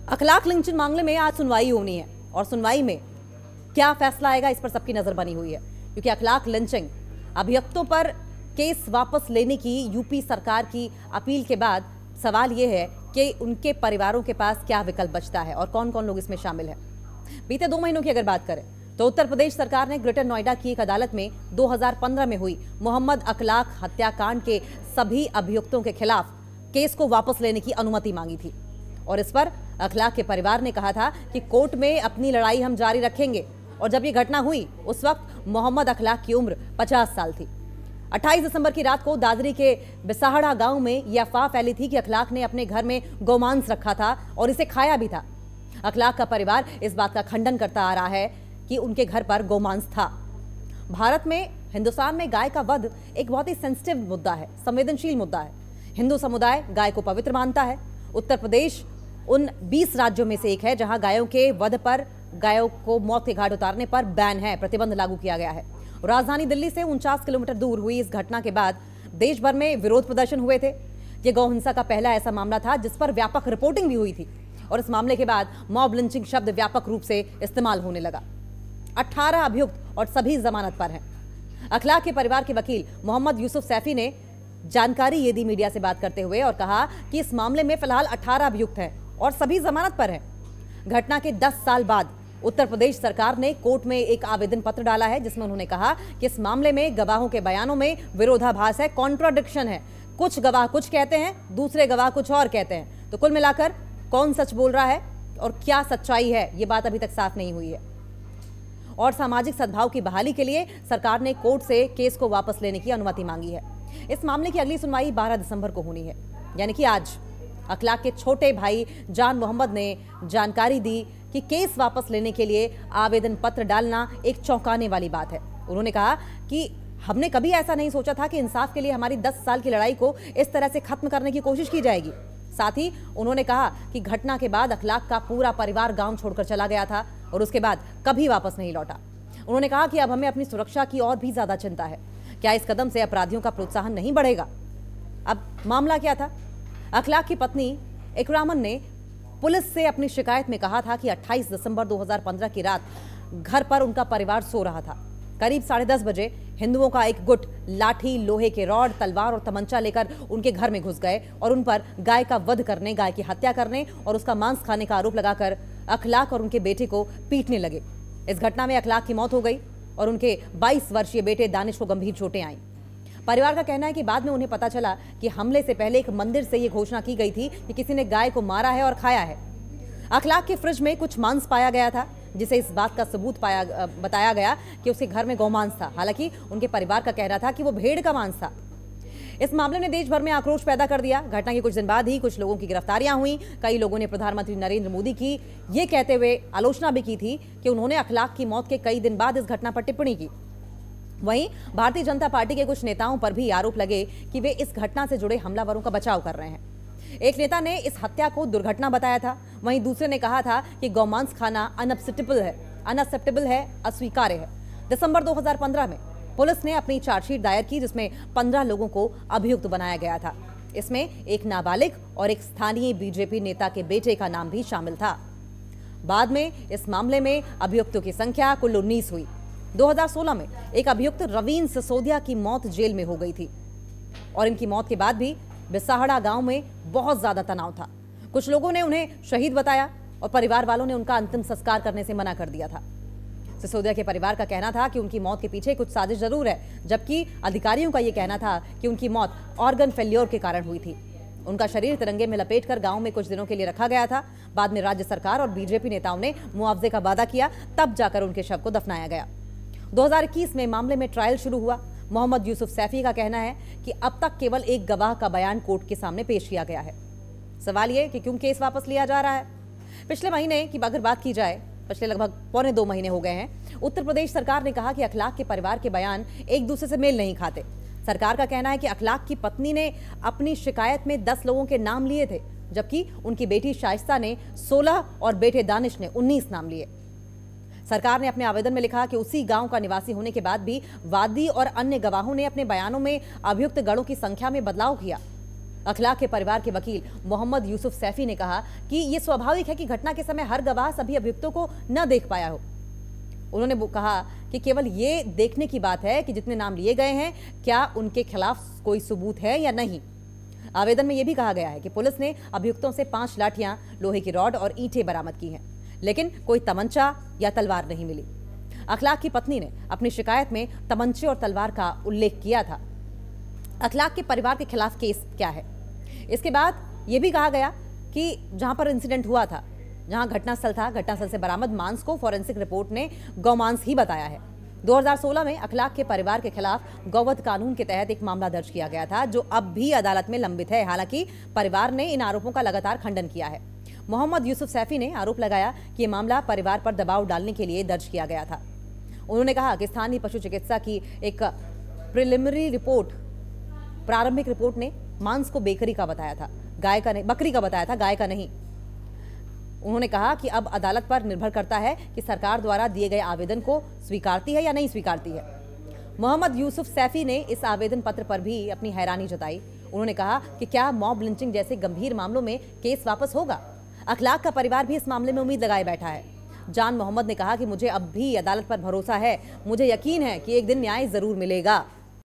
अखलाक lynching मामले में आज सुनवाई होनी है और सुनवाई में क्या फैसला आएगा इस पर सबकी नजर बनी हुई है, क्योंकि अखलाक लिंचिंग अभियुक्तों पर केस वापस लेने की यूपी सरकार की अपील के बाद सवाल यह है कि उनके परिवारों के पास क्या विकल्प बचता है और कौन कौन लोग इसमें शामिल है। बीते 2 महीनों की अगर बात करें तो उत्तर प्रदेश सरकार ने ग्रेटर नोएडा की एक अदालत में 2015 में हुई मोहम्मद अखलाक हत्याकांड के सभी अभियुक्तों के खिलाफ केस को वापस लेने की अनुमति मांगी थी और इस पर अखलाक के परिवार ने कहा था कि कोर्ट में अपनी लड़ाई हम जारी रखेंगे। और जब ये घटना हुई उस वक्त मोहम्मद अखलाक की उम्र 50 साल थी। 28 दिसंबर की रात को दादरी के बिसाहड़ा गांव में यह अफवाह फैली थी कि अखलाक ने अपने घर में गोमांस रखा था और इसे खाया भी था। अखलाक का परिवार इस बात का खंडन करता आ रहा है कि उनके घर पर गोमांस था। भारत में, हिंदुस्तान में गाय का वध एक बहुत ही सेंसिटिव मुद्दा है, संवेदनशील मुद्दा है। हिंदू समुदाय गाय को पवित्र मानता है। उत्तर प्रदेश उन 20 राज्यों में से एक है जहां गायों के वध पर, गायों को मौत के घाट उतारने पर बैन है, प्रतिबंध लागू किया गया है। राजधानी दिल्ली से 49 किलोमीटर दूर हुई इस घटना के बाद देश भर में विरोध प्रदर्शन हुए थे। यह गौ हिंसा का पहला ऐसा मामला था जिस पर व्यापक रिपोर्टिंग भी हुई थी और इस मामले के बाद मॉब लिंचिंग शब्द व्यापक रूप से इस्तेमाल होने लगा। 18 अभियुक्त और सभी जमानत पर हैं। अखलाक के परिवार के वकील मोहम्मद यूसुफ सैफी ने जानकारी ये दी मीडिया से बात करते हुए और कहा कि इस मामले में फिलहाल 18 अभियुक्त हैं और सभी जमानत पर हैं। घटना के 10 साल बाद उत्तर प्रदेश सरकार ने कोर्ट में एक आवेदन पत्र डाला है जिसमें उन्होंने कहा कि इस मामले में गवाहों के बयानों में विरोधाभास है, कॉन्ट्राडिक्शन है। कुछ गवाह कुछ कहते हैं, दूसरे गवाह कुछ और कहते हैं। तो कुल मिलाकर कौन सच बोल रहा है और क्या सच्चाई है, ये बात अभी तक साफ नहीं हुई है। और सामाजिक सद्भाव की बहाली के लिए सरकार ने कोर्ट से केस को वापस लेने की अनुमति मांगी है। इस मामले की अगली सुनवाई 12 दिसंबर को होनी है, यानी कि आज। अखलाक के छोटे भाई जान मोहम्मद ने जानकारी दी कि केस वापस लेने के लिए आवेदन पत्र डालना एक चौंकाने वाली बात है। उन्होंने कहा कि हमने कभी ऐसा नहीं सोचा था कि इंसाफ के लिए हमारी 10 साल की लड़ाई को इस तरह से खत्म करने की कोशिश की जाएगी। साथ ही उन्होंने कहा कि घटना के बाद अखलाक का पूरा परिवार गांव छोड़कर चला गया था और उसके बाद कभी वापस नहीं लौटा। उन्होंने कहा कि अब हमें अपनी सुरक्षा की और भी ज्यादा चिंता है। क्या इस कदम से अपराधियों का प्रोत्साहन नहीं बढ़ेगा? अब मामला क्या था? अखलाक की पत्नी इकरामन ने पुलिस से अपनी शिकायत में कहा था कि 28 दिसंबर 2015 की रात घर पर उनका परिवार सो रहा था। करीब 10:30 बजे हिंदुओं का एक गुट लाठी, लोहे के रॉड, तलवार और तमंचा लेकर उनके घर में घुस गए और उन पर गाय का वध करने, गाय की हत्या करने और उसका मांस खाने का आरोप लगाकर अखलाक और उनके बेटे को पीटने लगे। इस घटना में अखलाक की मौत हो गई और उनके 22 वर्षीय बेटे दानिश को गंभीर चोटें आईं। परिवार का कहना है कि बाद में उन्हें पता चला कि हमले से पहले एक मंदिर से यह घोषणा की गई थी कि किसी ने गाय को मारा है और खाया है। अखलाक के फ्रिज में कुछ मांस पाया गया था जिसे इस बात का सबूत बताया गया कि उसके घर में गौमांस था। हालांकि उनके परिवार का कहना था कि वो भेड़ का मांस था। इस मामले ने देश भर में आक्रोश पैदा कर दिया। घटना के कुछ दिन बाद ही कुछ लोगों की गिरफ्तारियां हुई। कई लोगों ने प्रधानमंत्री नरेंद्र मोदी की ये कहते हुए आलोचना भी की थी कि उन्होंने अखलाक की मौत के कई दिन बाद इस घटना पर टिप्पणी की। वहीं भारतीय जनता पार्टी के कुछ नेताओं पर भी आरोप लगे कि वे इस घटना से जुड़े हमलावरों का बचाव कर रहे हैं। एक नेता ने इस हत्या को दुर्घटना बताया था, वहीं दूसरे ने कहा था कि गौमांस खाना अनएक्सेप्टेबल है, अस्वीकार्य है। दिसंबर 2015 में पुलिस ने अपनी चार्जशीट दायर की जिसमें 15 लोगों को अभियुक्त बनाया गया था। इसमें एक नाबालिग और एक स्थानीय बीजेपी नेता के बेटे का नाम भी शामिल था। बाद में इस मामले में अभियुक्तों की संख्या कुल 19 हुई। 2016 में एक अभियुक्त रवीन सिसोदिया की मौत जेल में हो गई थी और इनकी मौत के बाद भी बिसाहड़ा गांव में बहुत ज्यादा तनाव था। कुछ लोगों ने उन्हें शहीद बताया और परिवार वालों ने उनका अंतिम संस्कार करने से मना कर दिया था। सिसोदिया के परिवार का कहना था कि उनकी मौत के पीछे कुछ साजिश जरूर है, जबकि अधिकारियों का यह कहना था कि उनकी मौत ऑर्गन फेल्योर के कारण हुई थी। उनका शरीर तिरंगे में लपेटकर गांव में कुछ दिनों के लिए रखा गया था। बाद में राज्य सरकार और बीजेपी नेताओं ने मुआवजे का वादा किया, तब जाकर उनके शव को दफनाया गया। 2021 में मामले में ट्रायल शुरू हुआ। मोहम्मद यूसुफ सैफी का कहना है कि अब तक केवल एक गवाह का बयान कोर्ट के सामने पेश किया गया है। सवाल यह कि क्यों केस वापस लिया जा रहा है? पिछले महीने की अगर बात की जाए, पिछले लगभग 1.25 महीने हो गए हैं, उत्तर प्रदेश सरकार ने कहा कि अखलाक के परिवार के बयान एक दूसरे से मेल नहीं खाते। सरकार का कहना है कि अखलाक की पत्नी ने अपनी शिकायत में 10 लोगों के नाम लिए थे, जबकि उनकी बेटी शाइस्ता ने 16 और बेटे दानिश ने 19 नाम लिए। सरकार ने अपने आवेदन में लिखा कि उसी गांव का निवासी होने के बाद भी वादी और अन्य गवाहों ने अपने बयानों में अभियुक्त गणों की संख्या में बदलाव किया। अखलाक के परिवार के वकील मोहम्मद यूसुफ सैफी ने कहा कि यह स्वाभाविक है कि घटना के समय हर गवाह सभी अभियुक्तों को न देख पाया हो। उन्होंने कहा कि केवल ये देखने की बात है कि जितने नाम लिए गए हैं क्या उनके खिलाफ कोई सबूत है या नहीं। आवेदन में यह भी कहा गया है कि पुलिस ने अभियुक्तों से 5 लाठियां, लोहे की रॉड और ईंटें बरामद की हैं, लेकिन कोई तमंचा या तलवार नहीं मिली। अखलाक की पत्नी ने अपनी शिकायत में तमंचे और तलवार का उल्लेख किया था। अखलाक के परिवार के खिलाफ केस क्या है? इसके बाद यह भी कहा गया कि जहां पर इंसिडेंट हुआ था, जहां घटनास्थल था, घटनास्थल से बरामद मांस को फॉरेंसिक रिपोर्ट ने गौमांस ही बताया है। 2016 में अखलाक के परिवार के खिलाफ गौवध कानून के तहत एक मामला दर्ज किया गया था, जो अब भी अदालत में लंबित है। हालांकि परिवार ने इन आरोपों का लगातार खंडन किया है। मोहम्मद यूसुफ सैफी ने आरोप लगाया कि यह मामला परिवार पर दबाव डालने के लिए दर्ज किया गया था। उन्होंने कहा कि स्थानीय पशु चिकित्सा की एक प्रिलिमिनरी रिपोर्ट, प्रारंभिक रिपोर्ट ने मांस को बकरी का बताया था, गाय का नहीं। उन्होंने कहा कि अब अदालत पर निर्भर करता है कि सरकार द्वारा दिए गए आवेदन को स्वीकारती है या नहीं स्वीकारती है। मोहम्मद यूसुफ सैफी ने इस आवेदन पत्र पर भी अपनी हैरानी जताई। उन्होंने कहा कि क्या मॉब लिंचिंग जैसे गंभीर मामलों में केस वापस होगा? अखलाक का परिवार भी इस मामले में उम्मीद लगाए बैठा है। जान मोहम्मद ने कहा कि मुझे अब भी अदालत पर भरोसा है, मुझे यकीन है कि एक दिन न्याय जरूर मिलेगा।